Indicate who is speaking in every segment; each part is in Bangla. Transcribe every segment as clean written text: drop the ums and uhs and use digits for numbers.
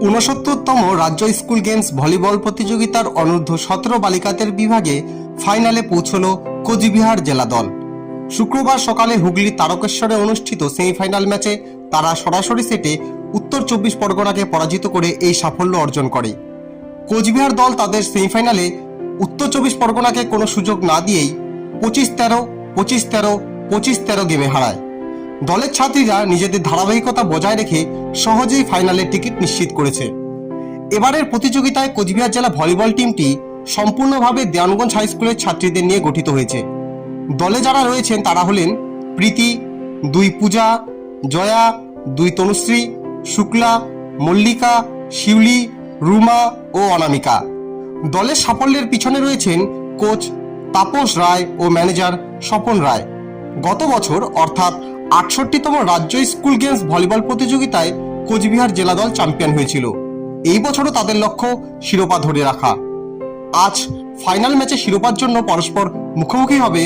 Speaker 1: ঊনসত্তরতম রাজ্য স্কুল গেমস ভলিবল প্রতিযোগিতার অনূর্ধ্ব 17 বালিকাদের বিভাগে ফাইনালে পৌঁছল কোচবিহার জেলা দল। শুক্রবার সকালে হুগলির তারকেশ্বরে অনুষ্ঠিত সেমিফাইনাল ম্যাচে তারা সরাসরি সেটে উত্তর 24 পরগনাকে পরাজিত করে এই সাফল্য অর্জন করে। কোচবিহার দল তাদের সেমিফাইনালে উত্তর 24 পরগনাকে কোনো সুযোগ না দিয়েই 25-13, 25-13, 25-13 গেমে হারায়। দলের ছাত্রীরা নিজেদের ধারাবাহিকতা বজায় রেখে সহজেই ফাইনালের টিকিট নিশ্চিত করেছে। এবারের প্রতিযোগিতায় কোচবিহার জেলা ভলিবল টিমটি সম্পূর্ণভাবে দেওয়ানগঞ্জ হাই স্কুলের ছাত্রীদের নিয়ে গঠিত হয়েছে। দলে যারা রয়েছেন তারা হলেন প্রীতি, 2 পূজা, জয়া, 2 তনুশ্রী, শুক্লা, মল্লিকা, শিউলি, রুমা ও অনামিকা। দলের সাফল্যের পিছনে রয়েছেন কোচ তাপস রায় ও ম্যানেজার স্বপন রায়। গত বছর অর্থাৎ 68তম রাজ্য স্কুল গেমস ভলিবল প্রতিযোগিতায় কোচবিহার জেলা দল চ্যাম্পিয়ন হয়েছিল। এই বছরও তাদের লক্ষ্য শিরোপা ধরে রাখা। আজ ফাইনাল ম্যাচে শিরোপার জন্য পরস্পর মুখোমুখি হবে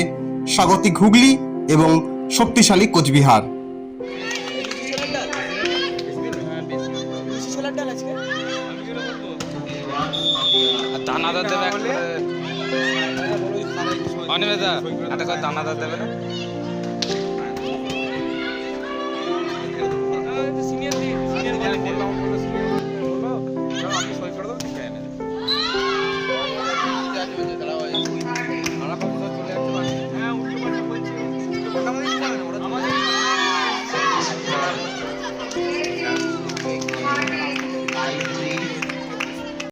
Speaker 1: স্বাগতিক হুগলি এবং শক্তিশালী কোচবিহার।
Speaker 2: দানাদার দেবে অনিমেদা একটা করে দানাদার দেবে না।